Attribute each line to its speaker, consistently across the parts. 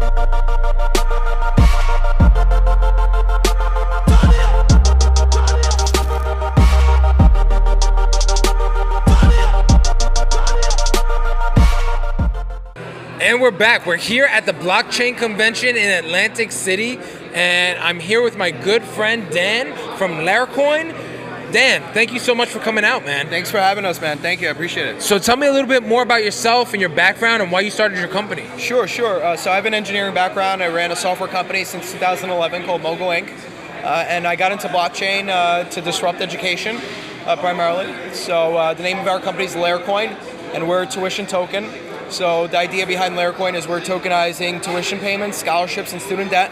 Speaker 1: And we're back. We're here at the blockchain convention in Atlantic City, and I'm here with my good friend Dan from Larecoin. Dan, thank you so much for coming out, man.
Speaker 2: Thanks for having us, man. Thank you. I appreciate it.
Speaker 1: So tell me a little bit more about yourself and your background and why you started your company.
Speaker 2: Sure. So I have an engineering background. I ran a software company since 2011 called Mogul Inc. And I got into blockchain to disrupt education primarily. So the name of our company is Larecoin, and we're a tuition token. So the idea behind Larecoin is we're tokenizing tuition payments, scholarships, and student debt.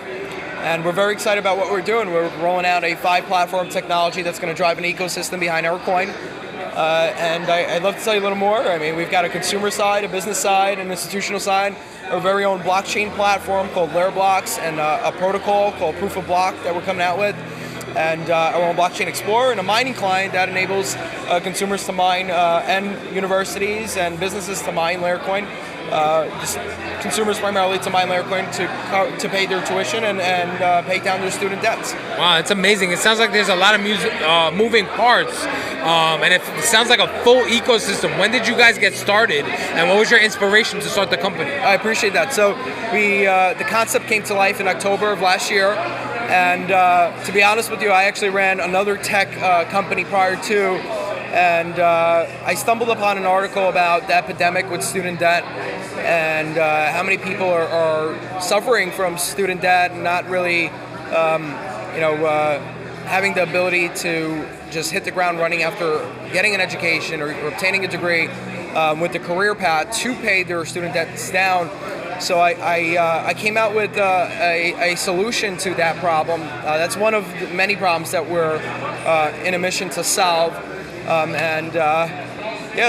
Speaker 2: And we're very excited about what we're doing. We're rolling out a 5-platform technology that's going to drive an ecosystem behind our coin. And I'd love to tell you a little more. I mean, we've got a consumer side, a business side, an institutional side, our very own blockchain platform called LareBlocks, and a protocol called Proof of Block that we're coming out with, and our own blockchain explorer, and a mining client that enables consumers to mine, and universities and businesses to mine Larecoin. Just consumers primarily to mine Larecoin to pay their tuition and pay down their student debts.
Speaker 1: Wow, it's amazing. It sounds like there's a lot of moving parts, and it sounds like a full ecosystem. When did you guys get started, and what was your inspiration to start the company?
Speaker 2: I appreciate that. So the concept came to life in October of last year, and to be honest with you, I actually ran another tech company prior to, and I stumbled upon an article about the epidemic with student debt and how many people are suffering from student debt and not really, having the ability to just hit the ground running after getting an education or obtaining a degree with the career path to pay their student debts down. So I came out with a solution to that problem. That's one of the many problems that we're in a mission to solve.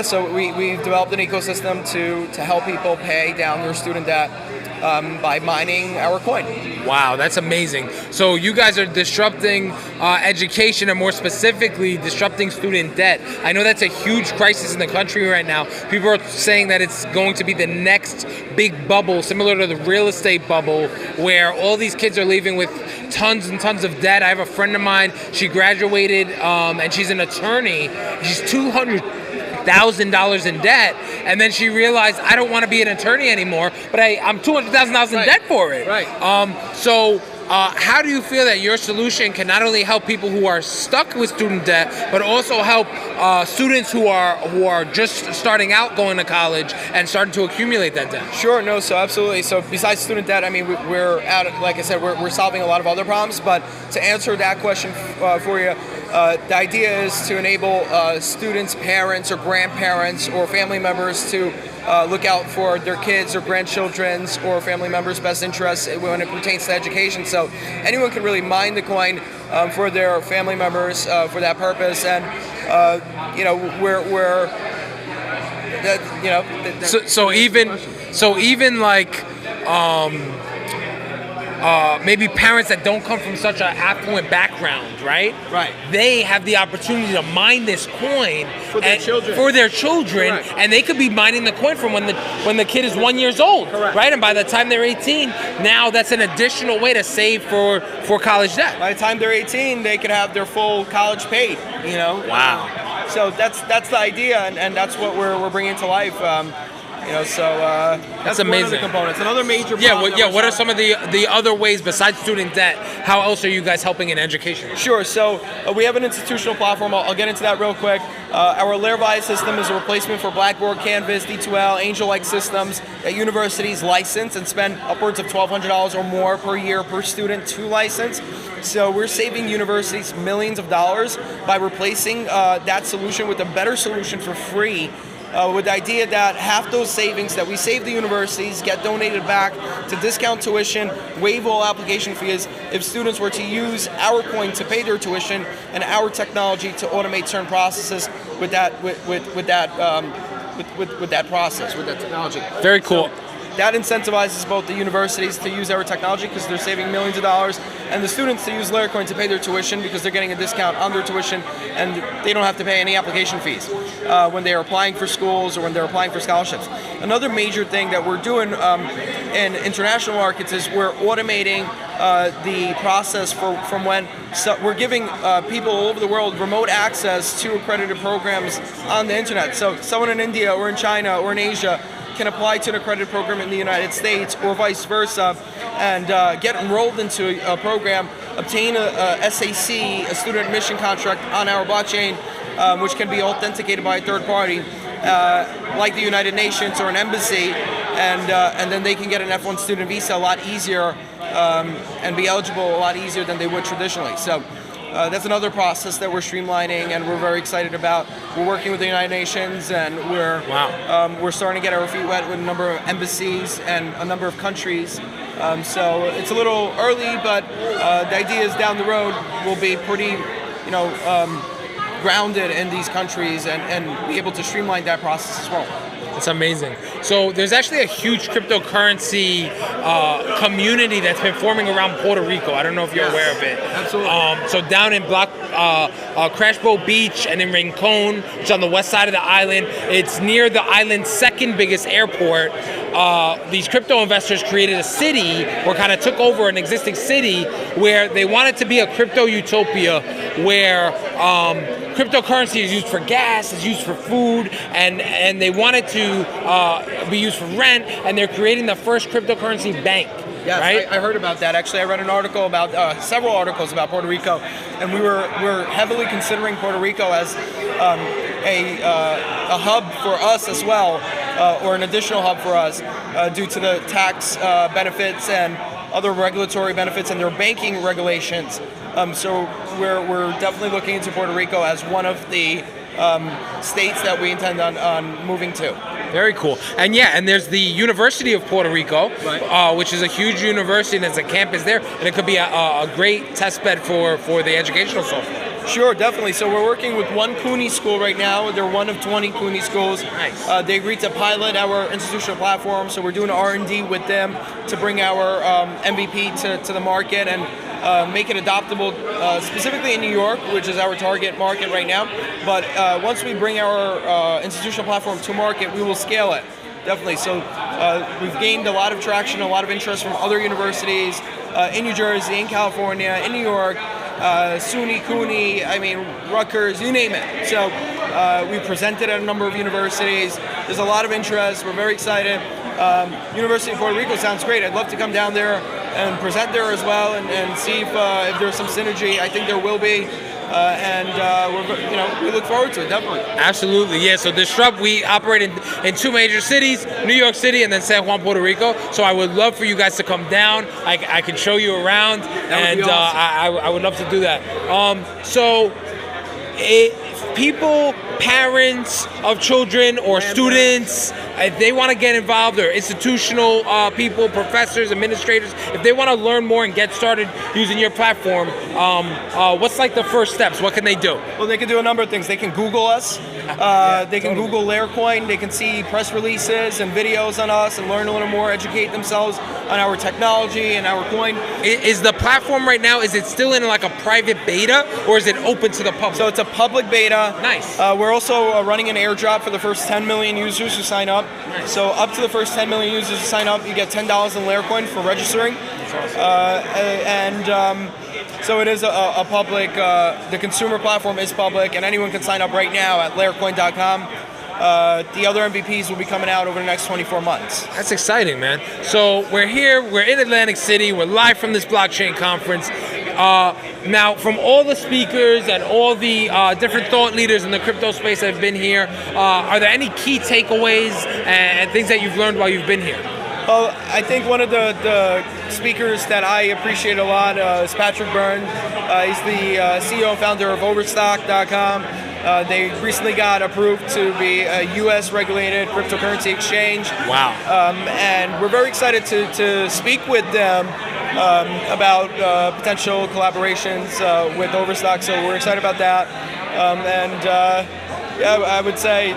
Speaker 2: So we developed an ecosystem to help people pay down their student debt by mining our coin.
Speaker 1: Wow, that's amazing. So you guys are disrupting education, and more specifically, disrupting student debt. I know that's a huge crisis in the country right now. People are saying that it's going to be the next big bubble, similar to the real estate bubble, where all these kids are leaving with tons and tons of debt. I have a friend of mine, she graduated, and she's an attorney. She's $200,000 in debt, and then she realized, I don't want to be an attorney anymore, but I'm $200,000 in debt for it.
Speaker 2: Right.
Speaker 1: How do you feel that your solution can not only help people who are stuck with student debt, but also help students who are just starting out going to college and starting to accumulate that debt?
Speaker 2: Sure, no, so absolutely. So besides student debt, I mean, we're out, like I said, we're solving a lot of other problems, but to answer that question for you, the idea is to enable students, parents, or grandparents, or family members to look out for their kids or grandchildren's or family members' best interests when it pertains to education. So anyone can really mine the coin for their family members for that purpose, and
Speaker 1: maybe parents that don't come from such an affluent background, right?
Speaker 2: Right.
Speaker 1: They have the opportunity to mine this coin
Speaker 2: for their children.
Speaker 1: Correct. And they could be mining the coin from when the kid is 1 year old.
Speaker 2: Correct.
Speaker 1: Right? And by the time they're 18, now that's an additional way to save for college debt.
Speaker 2: By the time they're 18, they could have their full college paid.
Speaker 1: Wow.
Speaker 2: So that's the idea, and that's what we're bringing to life. That's
Speaker 1: amazing.
Speaker 2: one of the components. Another major problem.
Speaker 1: What are some of the other ways besides student debt? How else are you guys helping in education?
Speaker 2: Sure. So we have an institutional platform. I'll get into that real quick. Our LareVi system is a replacement for Blackboard, Canvas, D2L, Angel-like systems that universities license and spend upwards of $1,200 or more per year per student to license. So we're saving universities millions of dollars by replacing that solution with a better solution for free. With the idea that half those savings that we save the universities get donated back to discount tuition, waive all application fees if students were to use our coin to pay their tuition and our technology to automate certain processes with that process, with that technology.
Speaker 1: Very cool.
Speaker 2: So that incentivizes both the universities to use our technology because they're saving millions of dollars, and the students to use Larecoin to pay their tuition because they're getting a discount on their tuition and they don't have to pay any application fees when they are applying for schools or when they're applying for scholarships. Another major thing that we're doing in international markets is we're automating the process from when we're giving people all over the world remote access to accredited programs on the internet. So someone in India or in China or in Asia can apply to an accredited program in the United States or vice versa and get enrolled into a program, obtain a SAC, a student admission contract on our blockchain, which can be authenticated by a third party, like the United Nations or an embassy, and then they can get an F1 student visa a lot easier and be eligible a lot easier than they would traditionally. So that's another process that we're streamlining and we're very excited about. We're working with the United Nations and we're starting to get our feet wet with a number of embassies and a number of countries. So it's a little early, but the idea is down the road we'll be pretty, grounded in these countries and be able to streamline that process as well.
Speaker 1: It's amazing. So there's actually a huge cryptocurrency community that's been forming around Puerto Rico. I don't know if you're aware of it.
Speaker 2: Absolutely.
Speaker 1: So down in Crash Boat Beach and in Rincon, which is on the west side of the island, it's near the island's second biggest airport. These crypto investors created a city or kind of took over an existing city where they wanted to be a crypto utopia where cryptocurrency is used for gas, is used for food, and they wanted to be used for rent, and they're creating the first cryptocurrency bank.
Speaker 2: Yes,
Speaker 1: right?
Speaker 2: I heard about that. Actually, I read an article about several articles about Puerto Rico, and we're heavily considering Puerto Rico as a hub for us as well, or an additional hub for us due to the tax benefits and other regulatory benefits and their banking regulations. So we're definitely looking into Puerto Rico as one of the states that we intend on moving to.
Speaker 1: Very cool. And and there's the University of Puerto Rico,
Speaker 2: right.
Speaker 1: Which is a huge university and there's a campus there, and it could be a great test bed for the educational software.
Speaker 2: Sure, definitely. So we're working with one CUNY school right now. They're one of 20 CUNY schools.
Speaker 1: Nice.
Speaker 2: They agreed to pilot our institutional platform, so we're doing R&D with them to bring our MVP to the market and make it adoptable specifically in New York, which is our target market right now. But once we bring our institutional platform to market, we will scale it, definitely. So we've gained a lot of traction, a lot of interest from other universities in New Jersey, in California, in New York, SUNY, CUNY, Rutgers, you name it. So we presented at a number of universities. There's a lot of interest. We're very excited. University of Puerto Rico sounds great. I'd love to come down there and present there as well and see if there's some synergy. I think there will be. We look forward to it, definitely.
Speaker 1: Absolutely, yeah. So Disrupt, we operate in two major cities, New York City and then San Juan, Puerto Rico. So I would love for you guys to come down. I can show you around,
Speaker 2: that would be awesome.
Speaker 1: I would love to do that. People, parents of children or students, if they want to get involved, or institutional people, professors, administrators, if they want to learn more and get started using your platform, what's like the first steps? What can they do?
Speaker 2: Well, they can do a number of things. They can Google us. They can Google Larecoin. They can see press releases and videos on us and learn a little more, educate themselves on our technology and our coin.
Speaker 1: Is the platform right now, is it still in like a private beta or is it open to the public?
Speaker 2: So it's a public beta.
Speaker 1: Nice.
Speaker 2: We're also running an airdrop for the first 10 million users who sign up.
Speaker 1: Nice.
Speaker 2: So up to the first 10 million users who sign up, you get $10 in Larecoin for registering.
Speaker 1: That's awesome.
Speaker 2: So it is a public, the consumer platform is public, and anyone can sign up right now at larecoin.com. The other MVPs will be coming out over the next 24 months.
Speaker 1: That's exciting, man. So we're here, we're in Atlantic City, we're live from this blockchain conference. Now, from all the speakers and all the different thought leaders in the crypto space that have been here, are there any key takeaways and things that you've learned while you've been here?
Speaker 2: Well, I think one of the speakers that I appreciate a lot is Patrick Byrne. He's the CEO and founder of Overstock.com. They recently got approved to be a U.S. regulated cryptocurrency exchange.
Speaker 1: Wow.
Speaker 2: And we're very excited to speak with them about potential collaborations with Overstock. So we're excited about that. I would say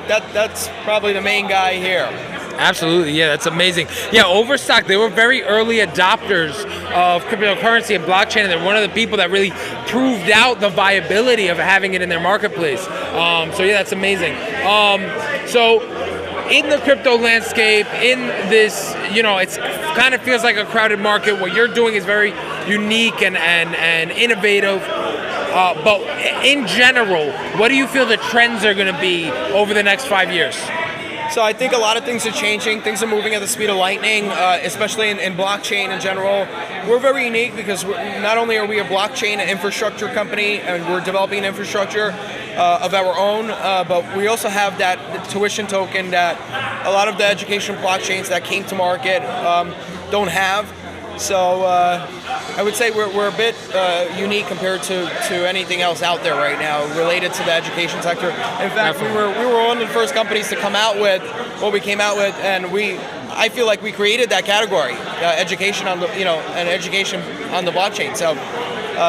Speaker 2: that's probably the main guy here.
Speaker 1: Absolutely, yeah, that's amazing. Yeah, Overstock, they were very early adopters of cryptocurrency and blockchain, and they're one of the people that really proved out the viability of having it in their marketplace. So yeah, that's amazing. So in the crypto landscape, in this, it's kind of feels like a crowded market. What you're doing is very unique and innovative. But in general, what do you feel the trends are going to be over the next 5 years?
Speaker 2: So I think a lot of things are changing. Things are moving at the speed of lightning, especially in blockchain in general. We're very unique because not only are we a blockchain infrastructure company and we're developing an infrastructure of our own, but we also have that tuition token that a lot of the education blockchains that came to market don't have. So I would say we're a bit unique compared to anything else out there right now related to the education sector. In fact, we were one of the first companies to come out with what we came out with, and I feel like we created that category, education on the and education on the blockchain. So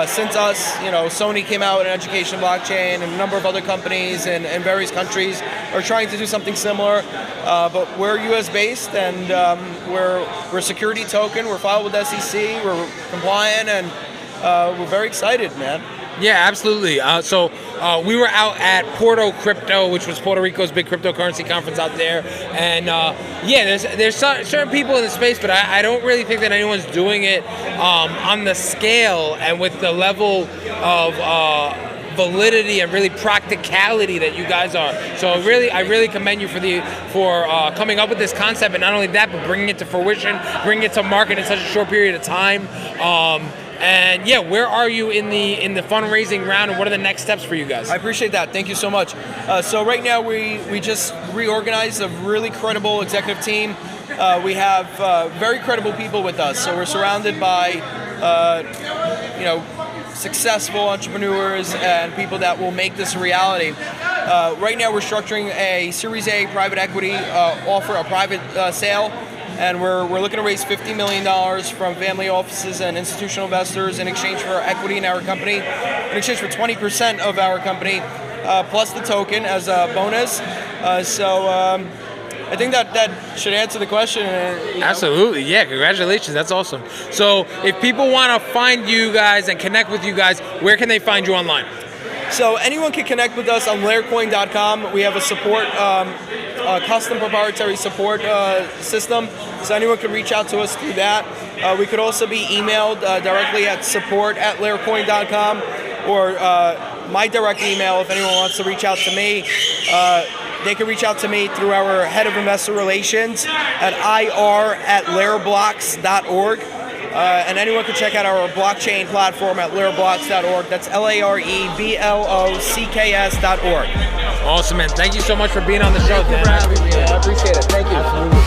Speaker 2: since us, Sony came out with an education blockchain, and a number of other companies in various countries are trying to do something similar. But we're U.S. based, and we're a security token. We're filed with SEC. We're compliant, and we're very excited, man.
Speaker 1: Yeah, absolutely. So we were out at Porto Crypto, which was Puerto Rico's big cryptocurrency conference out there. And there's certain people in the space, but I don't really think that anyone's doing it on the scale and with the level of validity and really practicality that you guys are. So I really commend you for coming up with this concept, and not only that, but bringing it to fruition, bringing it to market in such a short period of time. And yeah, where are you in the fundraising round, and what are the next steps for you guys?
Speaker 2: I appreciate that. Thank you so much. So right now we just reorganized a really credible executive team. We have very credible people with us. So we're surrounded by successful entrepreneurs and people that will make this a reality. Right now we're structuring a Series A private equity offer, a private sale. And we're looking to raise $50 million from family offices and institutional investors in exchange for equity in our company, in exchange for 20% of our company, plus the token as a bonus. I think that should answer the question.
Speaker 1: Absolutely, yeah, congratulations, that's awesome. So if people want to find you guys and connect with you guys, where can they find you online?
Speaker 2: So anyone can connect with us on Larecoin.com. We have a support, custom proprietary support system, so anyone can reach out to us through that. We could also be emailed directly at support@Larecoin.com, or my direct email if anyone wants to reach out to me. They can reach out to me through our head of investor relations at ir@lareblocks.org. And anyone can check out our blockchain platform at lareblocks.org. That's LAREBLOCKS.org.
Speaker 1: Awesome, man. Thank you so much for being on the show, Dan.
Speaker 2: I appreciate it. Thank you.
Speaker 1: Absolutely.